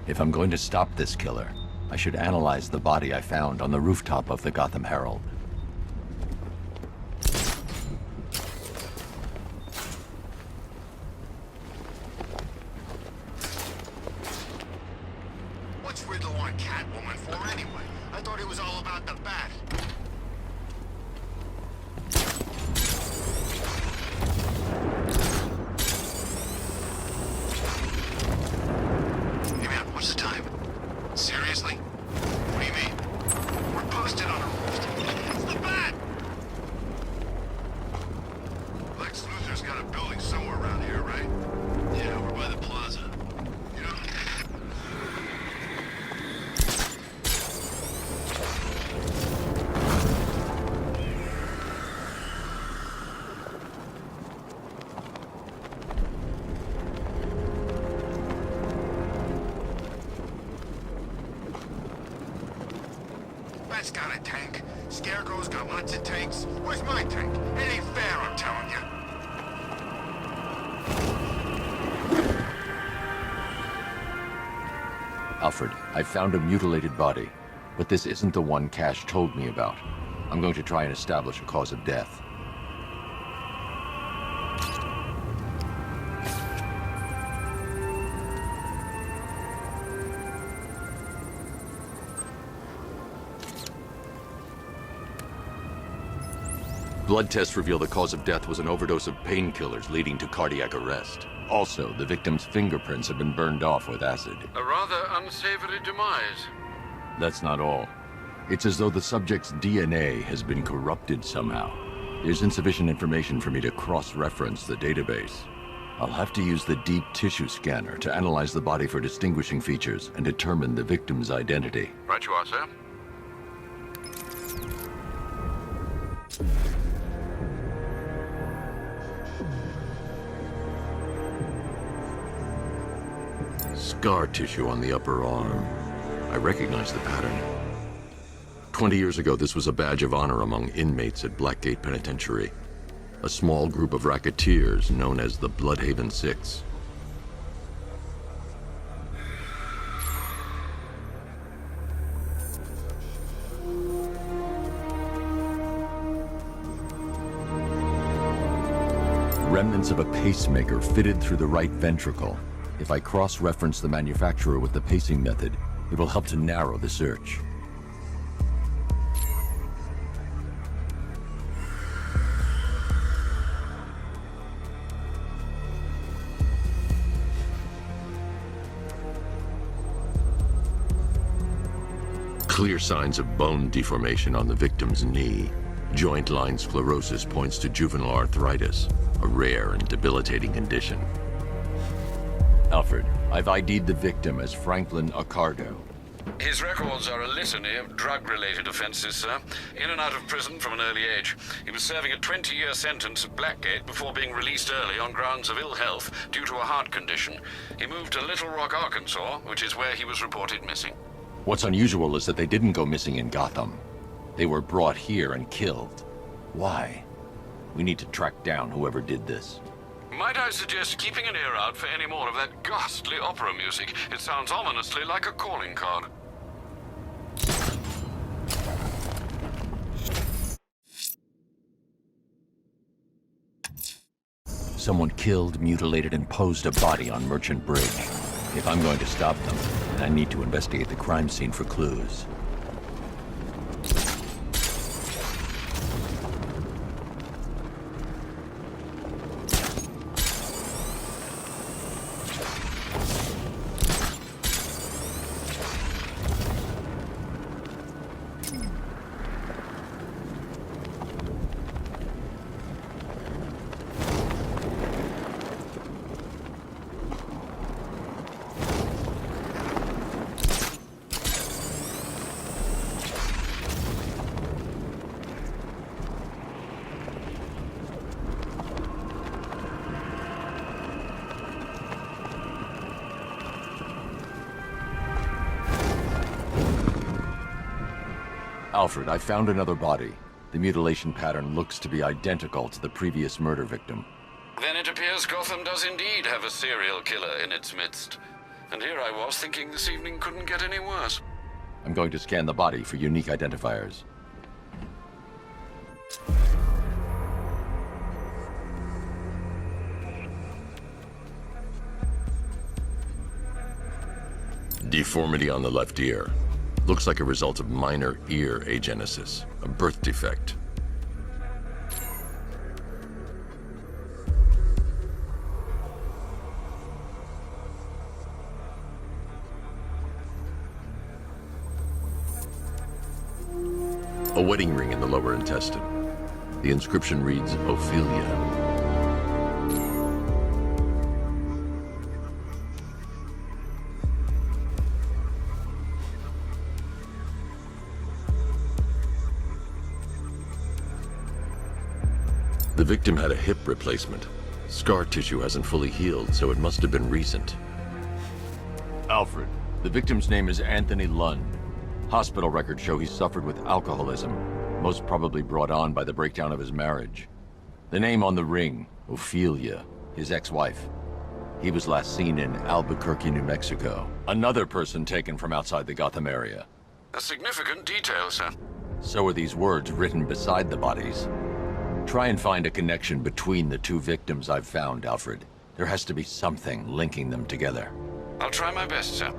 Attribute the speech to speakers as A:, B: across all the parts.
A: If I'm going to stop this killer, I should analyze the body I found on the rooftop of the Gotham Herald.
B: What's Riddler want Catwoman for anyway? I thought it was all about the bat. Hey man, what's the time? Seriously? What do you mean? We're posted on a roof. It's the bat! Lex Luthor's got a building somewhere around here, right? Yeah, over by the plaza. You know? Bat's got a tank. Scarecrow's got lots of tanks. Where's my tank? It ain't fair, I'm telling you.
A: Alfred, I found a mutilated body, but this isn't the one Cash told me about. I'm going to try and establish a cause of death. Blood tests reveal the cause of death was an overdose of painkillers leading to cardiac arrest. Also, the victim's fingerprints have been burned off with acid.
C: A rather unsavory demise.
A: That's not all. It's as though the subject's DNA has been corrupted somehow. There's insufficient information for me to cross-reference the database. I'll have to use the deep tissue scanner to analyze the body for distinguishing features and determine the victim's identity.
C: Right you are, sir.
A: Scar tissue on the upper arm. I recognize the pattern. 20 years ago, this was a badge of honor among inmates at Blackgate Penitentiary. A small group of racketeers known as the Bloodhaven Six. Remnants of a pacemaker fitted through the right ventricle. If I cross-reference the manufacturer with the pacing method, it will help to narrow the search. Clear signs of bone deformation on the victim's knee. Joint line sclerosis points to juvenile arthritis, a rare and debilitating condition. Alfred, I've ID'd the victim as Franklin Accardo.
C: His records are a litany of drug-related offenses, sir. In and out of prison from an early age. He was serving a 20-year sentence at Blackgate before being released early on grounds of ill health due to a heart condition. He moved to Little Rock, Arkansas, which is where he was reported missing.
A: What's unusual is that they didn't go missing in Gotham. They were brought here and killed. Why? We need to track down whoever did this.
C: Might I suggest keeping an ear out for any more of that ghastly opera music? It sounds ominously like a calling card.
A: Someone killed, mutilated, and posed a body on Merchant Bridge. If I'm going to stop them, I need to investigate the crime scene for clues. Alfred, I found another body. The mutilation pattern looks to be identical to the previous murder victim.
C: Then it appears Gotham does indeed have a serial killer in its midst. And here I was thinking this evening couldn't get any worse.
A: I'm going to scan the body for unique identifiers. Deformity on the left ear. Looks like a result of minor ear agenesis, a birth defect. A wedding ring in the lower intestine. The inscription reads, Ophelia. The victim had a hip replacement. Scar tissue hasn't fully healed, so it must have been recent. Alfred, the victim's name is Anthony Lund. Hospital records show he suffered with alcoholism, most probably brought on by the breakdown of his marriage. The name on the ring, Ophelia, his ex-wife. He was last seen in Albuquerque, New Mexico. Another person taken from outside the Gotham area.
C: A significant detail, sir.
A: So are these words written beside the bodies. Try and find a connection between the two victims I've found, Alfred. There has to be something linking them together.
C: I'll try my best, sir.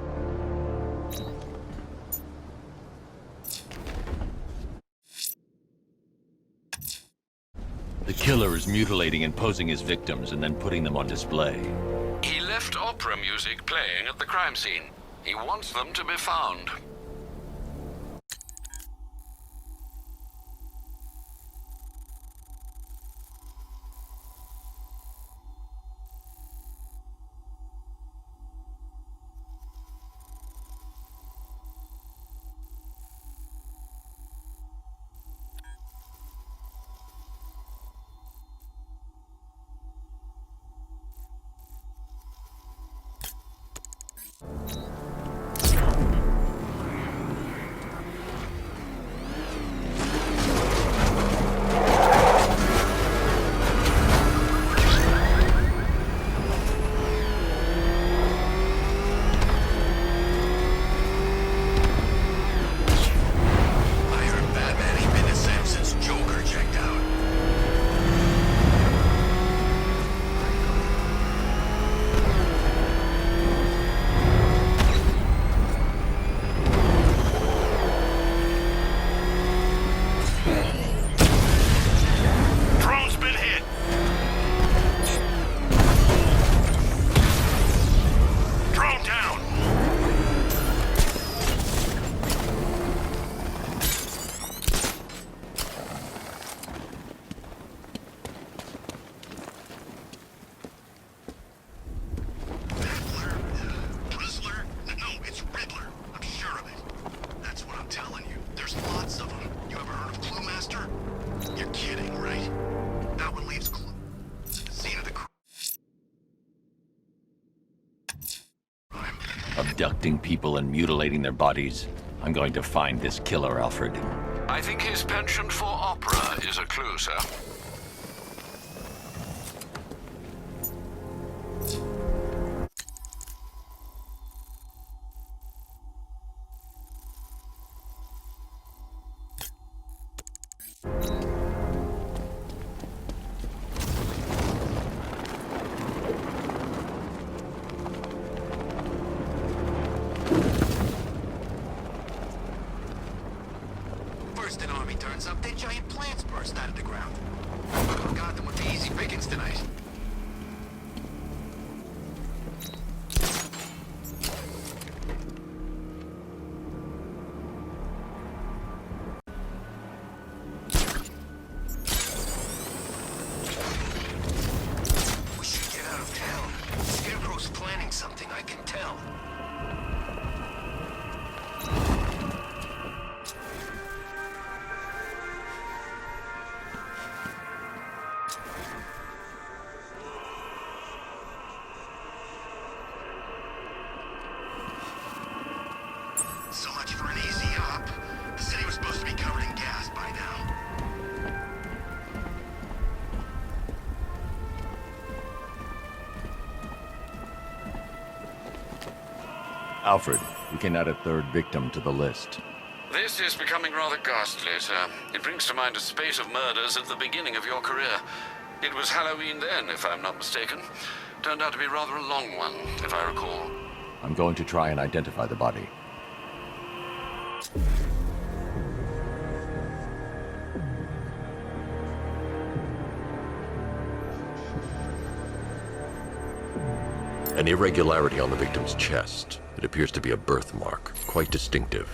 A: The killer is mutilating and posing his victims and then putting them on display.
C: He left opera music playing at the crime scene. He wants them to be found.
A: Abducting people and mutilating their bodies. I'm going to find this killer, Alfred.
C: I think his penchant for opera is a clue, sir.
B: First an army turns up, then giant plants burst out of the ground. Got them with the easy pickings tonight. We should get out of town. Scarecrow's planning something, I can tell.
A: Alfred, we can add a third victim to the list.
C: This is becoming rather ghastly, sir. It brings to mind a spate of murders at the beginning of your career. It was Halloween then, if I'm not mistaken. Turned out to be rather a long one, if I recall.
A: I'm going to try and identify the body.
D: An irregularity on the victim's chest. It appears to be a birthmark, quite distinctive.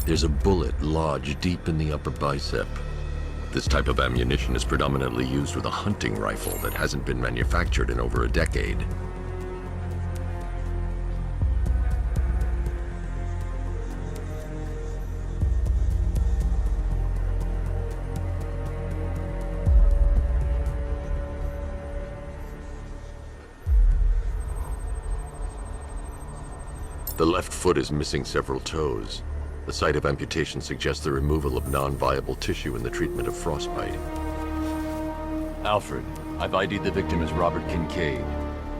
D: There's a bullet lodged deep in the upper bicep. This type of ammunition is predominantly used with a hunting rifle that hasn't been manufactured in over a decade. The left foot is missing several toes. The site of amputation suggests the removal of non-viable tissue in the treatment of frostbite.
A: Alfred, I've ID'd the victim as Robert Kincaid.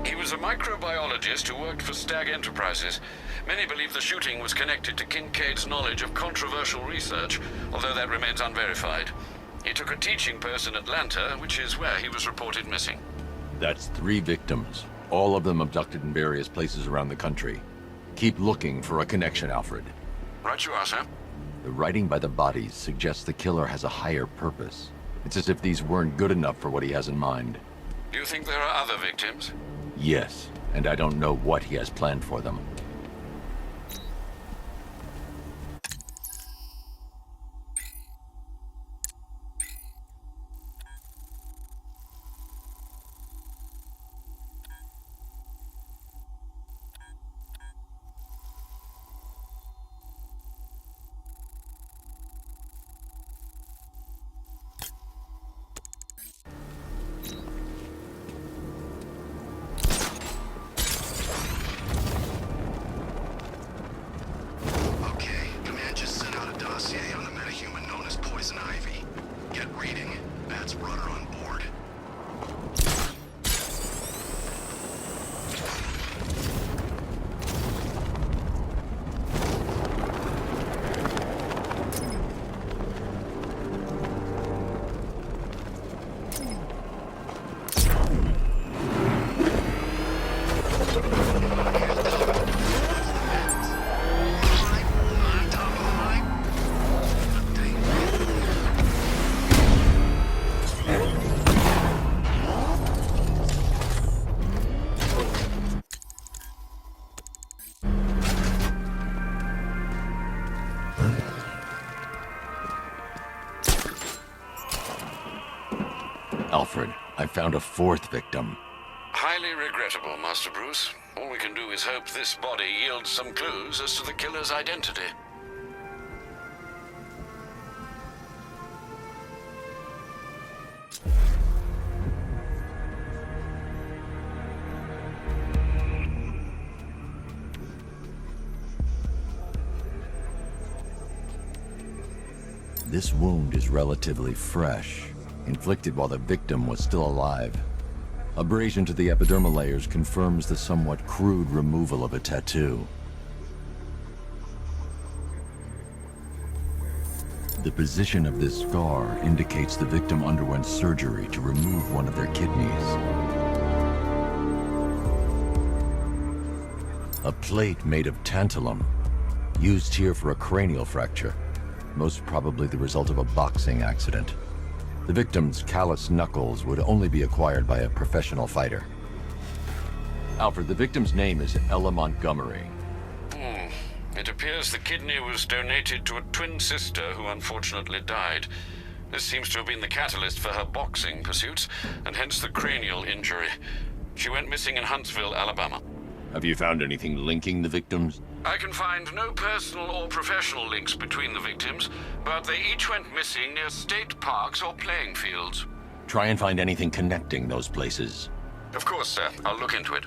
C: He was a microbiologist who worked for Stag Enterprises. Many believe the shooting was connected to Kincaid's knowledge of controversial research, although that remains unverified. He took a teaching post in Atlanta, which is where he was reported missing.
A: That's 3 victims, all of them abducted in various places around the country. Keep looking for a connection, Alfred.
C: Right you are, sir.
A: The writing by the bodies suggests the killer has a higher purpose. It's as if these weren't good enough for what he has in mind.
C: Do you think there are other victims?
A: Yes, and I don't know what he has planned for them. Alfred, I found a 4th victim.
C: Highly regrettable, Master Bruce. All we can do is hope this body yields some clues as to the killer's identity.
A: This wound is relatively fresh, inflicted while the victim was still alive. Abrasion to the epidermal layers confirms the somewhat crude removal of a tattoo. The position of this scar indicates the victim underwent surgery to remove one of their kidneys. A plate made of tantalum, used here for a cranial fracture, most probably the result of a boxing accident. The victim's calloused knuckles would only be acquired by a professional fighter. Alfred, the victim's name is Ella Montgomery.
C: It appears the kidney was donated to a twin sister who unfortunately died. This seems to have been the catalyst for her boxing pursuits, and hence the cranial injury. She went missing in Huntsville, Alabama.
A: Have you found anything linking the victims?
C: I can find no personal or professional links between the victims, but they each went missing near state parks or playing fields.
A: Try and find anything connecting those places.
C: Of course, sir. I'll look into it.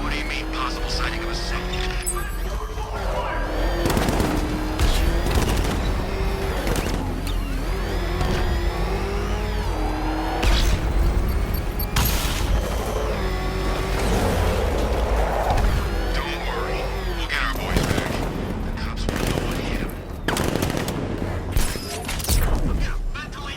B: What do you mean, possible sighting of a cell? Don't worry. We'll get our boys back. The cops will know what hit 'em. Look out, mentally.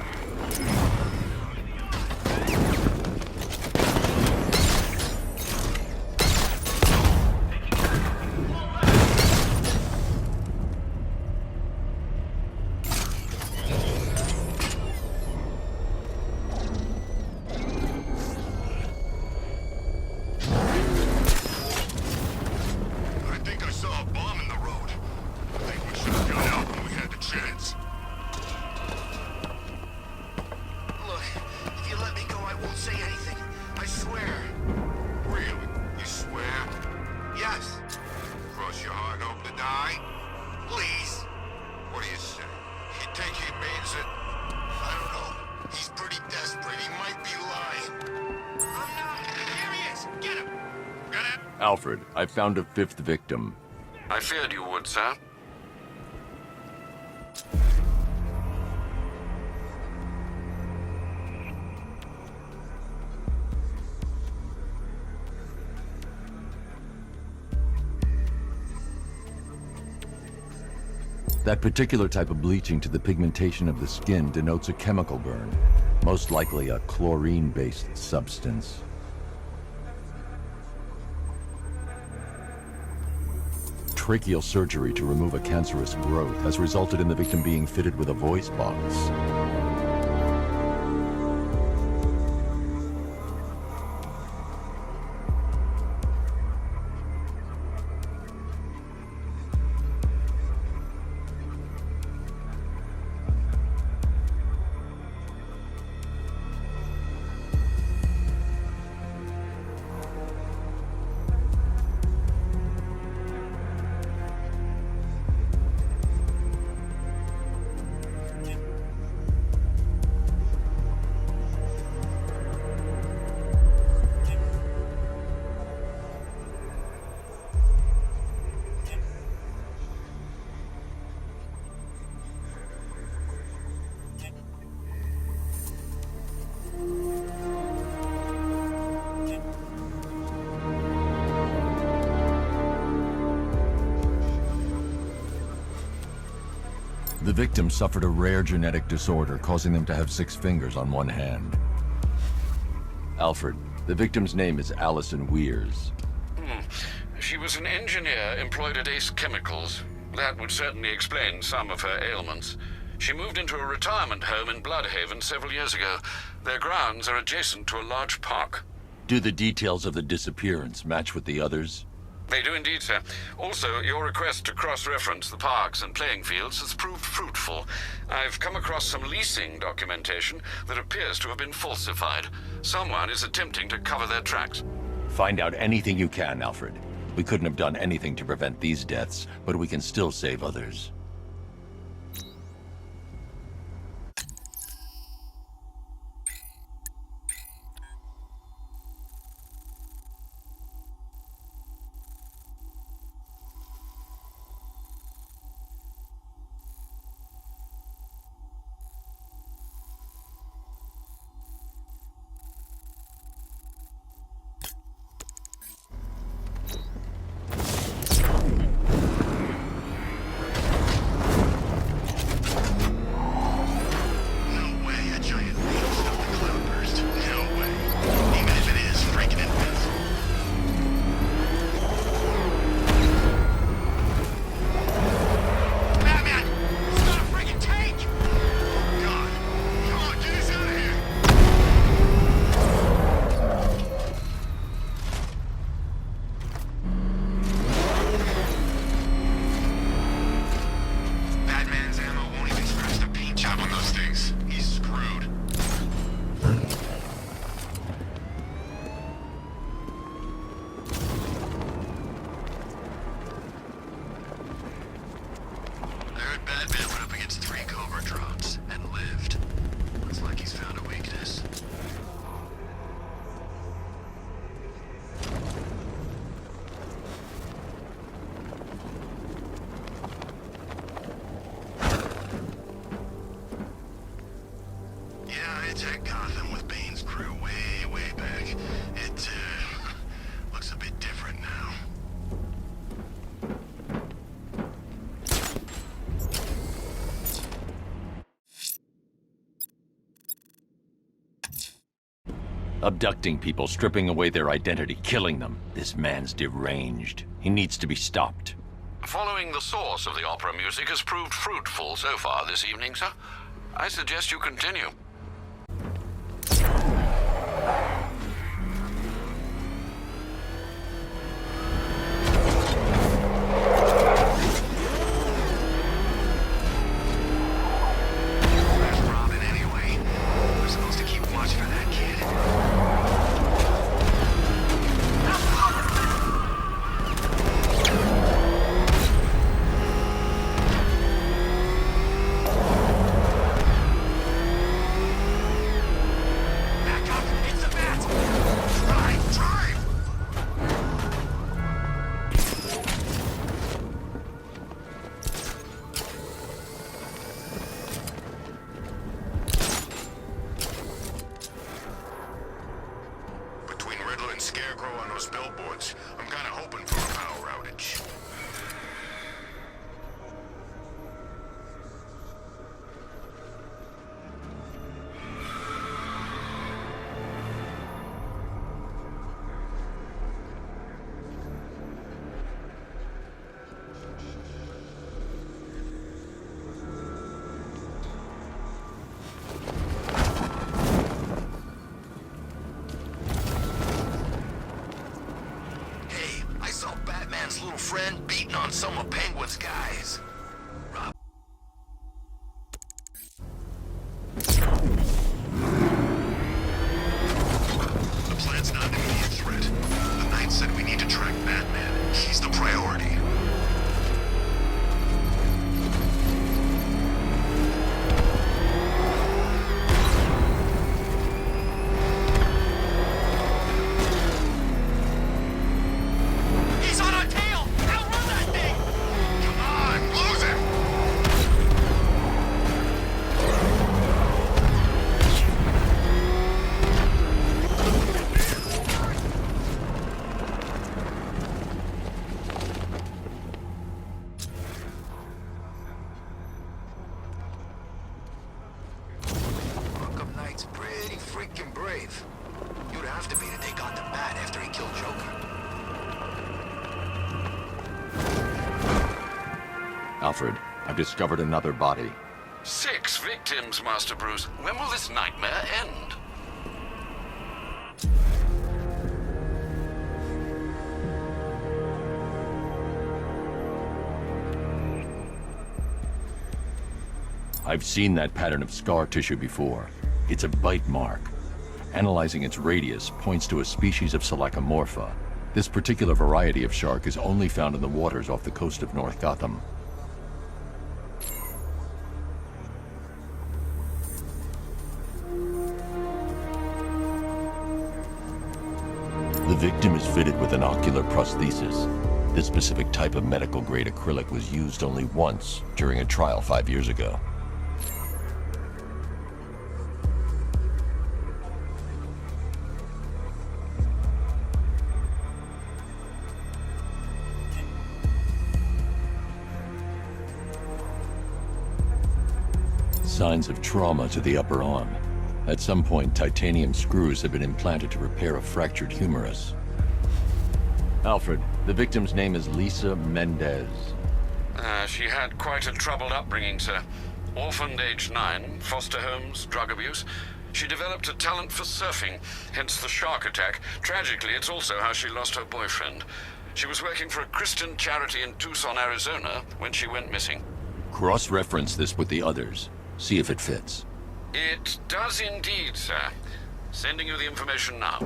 B: I think I saw a bomb in the road. I think we should have got out when we had the chance. Look, if you let me go, I won't say anything. I swear. Really? You swear? Yes. Cross your heart and hope to die? Please. What do you say? You think he means it? I don't know. He's pretty desperate. He might be lying. I'm not. Here he is. Get him. Get him.
A: Alfred, I found a fifth victim.
C: I feared you would, sir.
A: That particular type of bleaching to the pigmentation of the skin denotes a chemical burn, most likely a chlorine-based substance. Tracheal surgery to remove a cancerous growth has resulted in the victim being fitted with a voice box. The victim suffered a rare genetic disorder, causing them to have 6 fingers on one hand. Alfred, the victim's name is Allison Weers.
C: She was an engineer employed at Ace Chemicals. That would certainly explain some of her ailments. She moved into a retirement home in Bloodhaven several years ago. Their grounds are adjacent to a large park.
A: Do the details of the disappearance match with the others?
C: They do indeed, sir. Also, your request to cross-reference the parks and playing fields has proved fruitful. I've come across some leasing documentation that appears to have been falsified. Someone is attempting to cover their tracks.
A: Find out anything you can, Alfred. We couldn't have done anything to prevent these deaths, but we can still save others.
B: heard Batman went up against 3 Cobra drones and lived. Looks like he's found a weakness. Yeah, it's at Gotham with Bane's crew way back. It, looks a bit different now.
A: Abducting people, stripping away their identity, killing them. This man's deranged. He needs to be stopped.
C: Following the source of the opera music has proved fruitful so far this evening, sir. I suggest you continue.
B: Where's Robin anyway? We're supposed to keep watch for that kid. Back up! It's the bat! Drive! Between Riddler and Scarecrow on those billboards, I'm kinda hoping for a power outage. Hey, I saw Batman's little friend beating on some of Penguin's guys. The plan's not an immediate threat. The Knight said we need to track Batman. He's the priority. He's on our tail! Outrun that thing! Come on, lose him! Arkham Knight's pretty freaking brave. You'd have to be to take on the Bat after he killed Joker.
A: Alfred, I've discovered another body.
C: 6 victims, Master Bruce. When will this nightmare end?
A: I've seen that pattern of scar tissue before. It's a bite mark. Analyzing its radius points to a species of Selachomorpha. This particular variety of shark is only found in the waters off the coast of North Gotham. The victim is fitted with an ocular prosthesis. This specific type of medical-grade acrylic was used only once during a trial 5 years ago. Signs of trauma to the upper arm. At some point, titanium screws have been implanted to repair a fractured humerus. Alfred, the victim's name is Lisa Mendez.
C: She had quite a troubled upbringing, sir. Orphaned aged 9, foster homes, drug abuse. She developed a talent for surfing, hence the shark attack. Tragically, it's also how she lost her boyfriend. She was working for a Christian charity in Tucson, Arizona, when she went missing.
A: Cross-reference this with the others. See if it fits.
C: It does indeed, sir. Sending you the information now.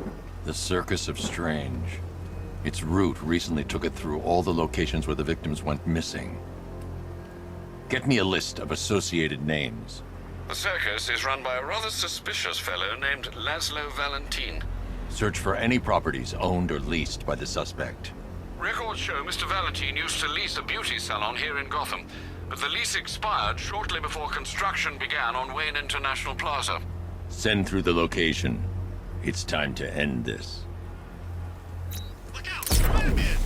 A: The Circus of Strange. Its route recently took it through all the locations where the victims went missing. Get me a list of associated names.
C: The circus is run by a rather suspicious fellow named Laszlo Valentin.
A: Search for any properties owned or leased by the suspect.
C: Records show Mr. Valentin used to lease a beauty salon here in Gotham, but the lease expired shortly before construction began on Wayne International Plaza.
A: Send through the location. It's time to end this.
B: Look out! Spider-Man!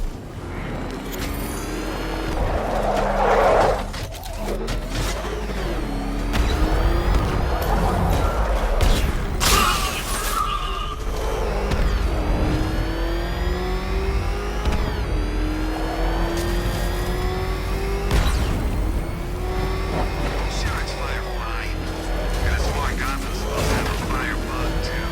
B: Sure, it's Firefly. And a smart Gotham's supposed to have a firebug, too.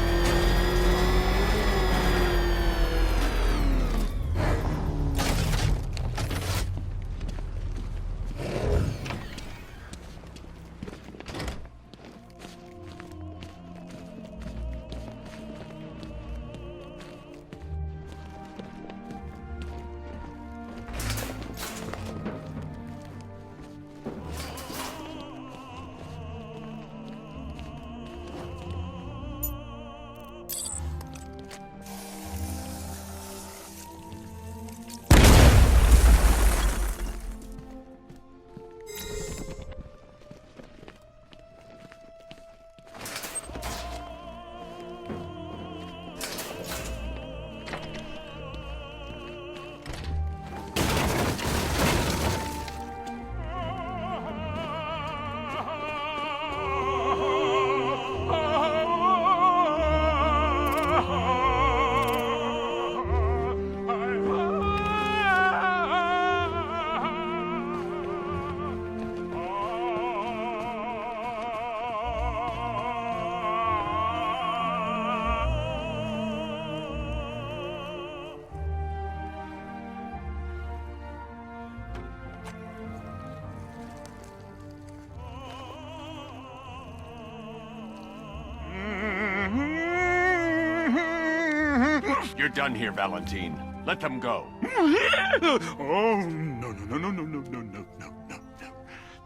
A: You're done here, Valentine. Let them go.
E: Oh, no, no, no, no, no, no, no, no, no, no, no.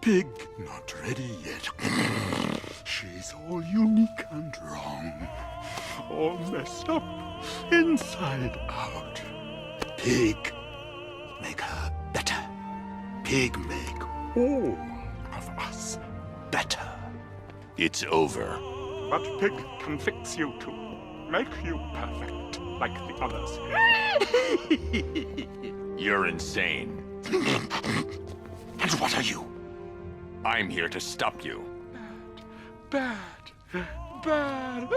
E: Pig not ready yet. She's all unique and wrong. All messed up, inside out. Pig, make her better. Pig, make all of us better.
A: It's over.
E: But Pig can fix you too. Make you perfect, like the others.
A: You're insane.
E: And what are you?
A: I'm here to stop you.
E: Bad. Bad.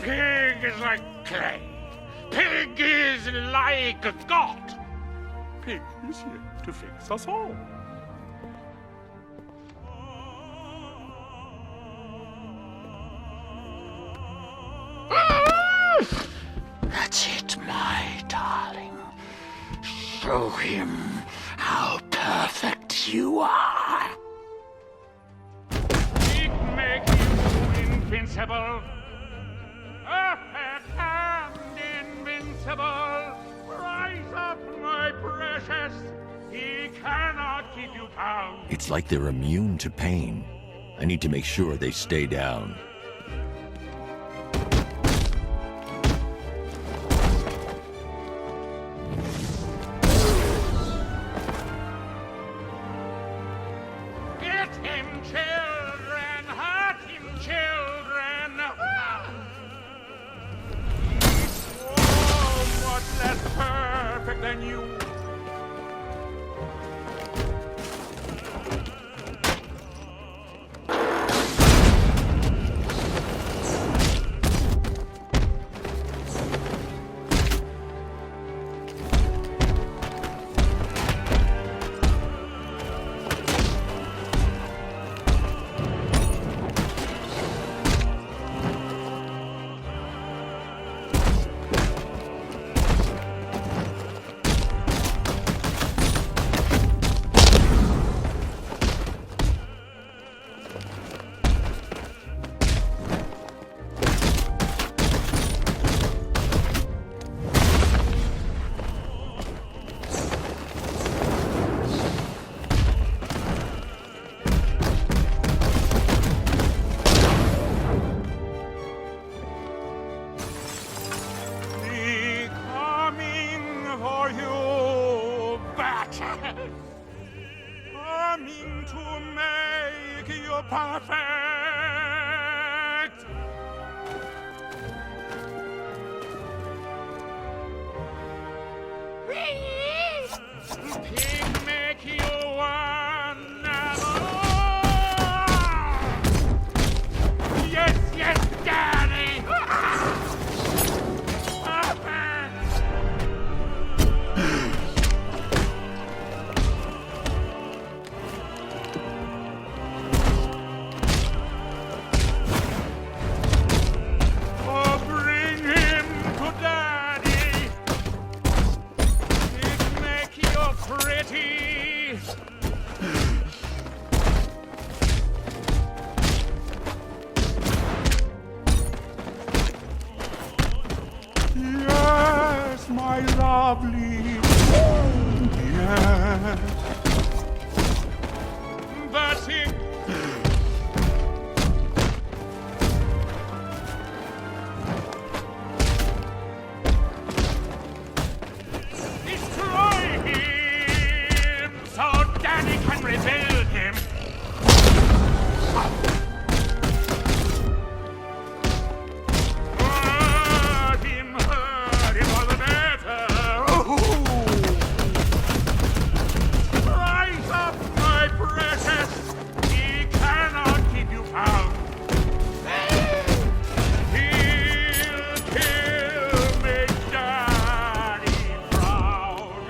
F: Pig is like clay. Pig is like a god.
E: Pig is here to fix us all.
F: That's it, my darling. Show him how perfect you are. Pig make you invincible. Perfect and invincible. Rise up, my precious. He cannot keep you down.
A: It's like they're immune to pain. I need to make sure they stay down.
F: Get him, children! Hurt him, children! Oh, what's less perfect than you? coming to make you perfect. Pig make you one. Yes, yes, Daddy. Perfect. Oh, bring him to Daddy. It make you pretty. Yes, my lovely. Yes. That's it. Destroy him so Daddy can rebuild him. Hurt him all the better. Rise up, my precious. He cannot keep you bound. He'll kill me, Daddy proud.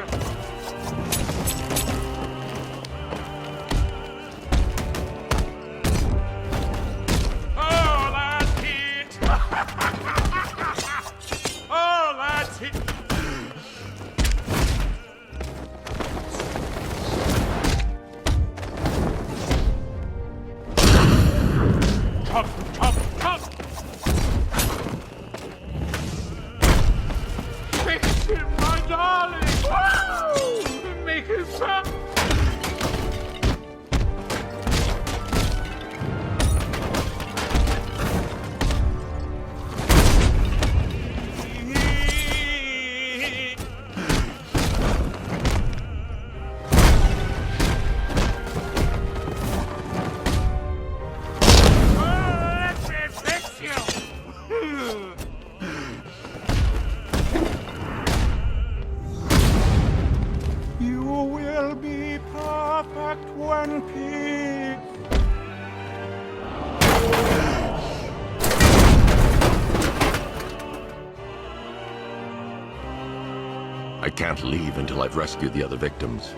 F: Oh, that's it. Oh, that's it. Chop, chop, chop. Fix him, my darling. Woo! Make him stop. Let me fix you. You will be perfect when pig.
D: I can't leave until I've rescued the other victims.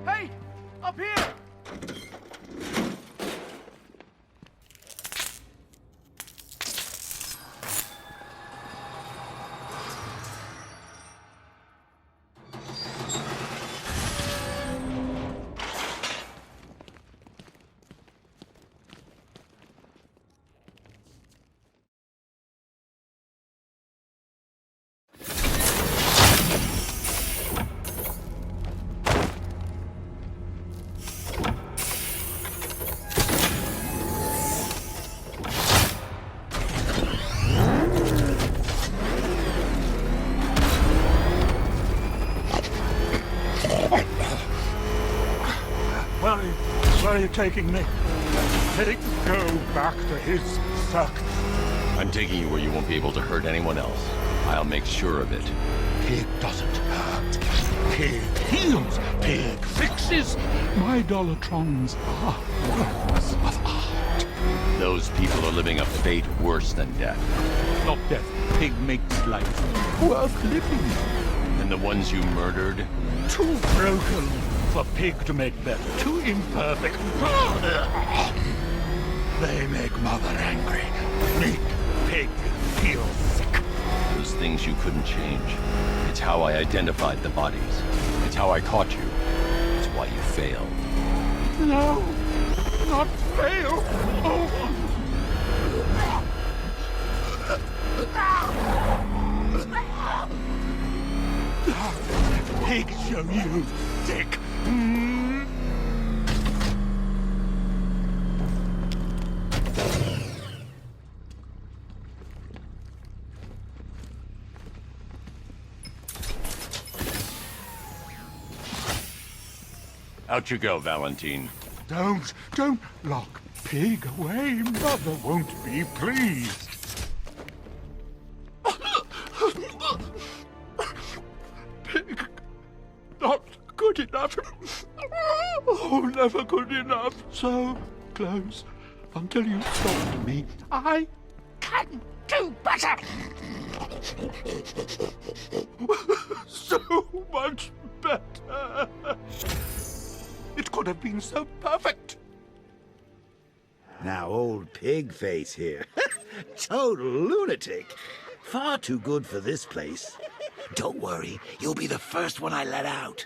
F: Hey, up here. Where are you taking me? Pig, go back to his circus.
A: I'm taking you where you won't be able to hurt anyone else. I'll make sure of it.
E: Pig doesn't hurt. Pig heals. Pig fixes. My Dollartrons are works of art.
A: Those people are living a fate worse than death.
E: Not death. Pig makes life worth living.
A: And the ones you murdered?
E: Too broken for Pig to make better. Too imperfect. They make Mother angry. Make Pig feel sick.
A: Those things you couldn't change. It's how I identified the bodies. It's how I caught you. It's why you failed.
E: No, not fail. Oh. Pig show you, dick.
A: Out you go, Valentine.
E: Don't lock Pig away. Mother won't be pleased. Pig, not good enough. Oh, never good enough. So close until you stopped me. I can do better. So much better. It could have been so perfect.
G: Now, old pig face here. Total lunatic. Far too good for this place. Don't worry, you'll be the first one I let out.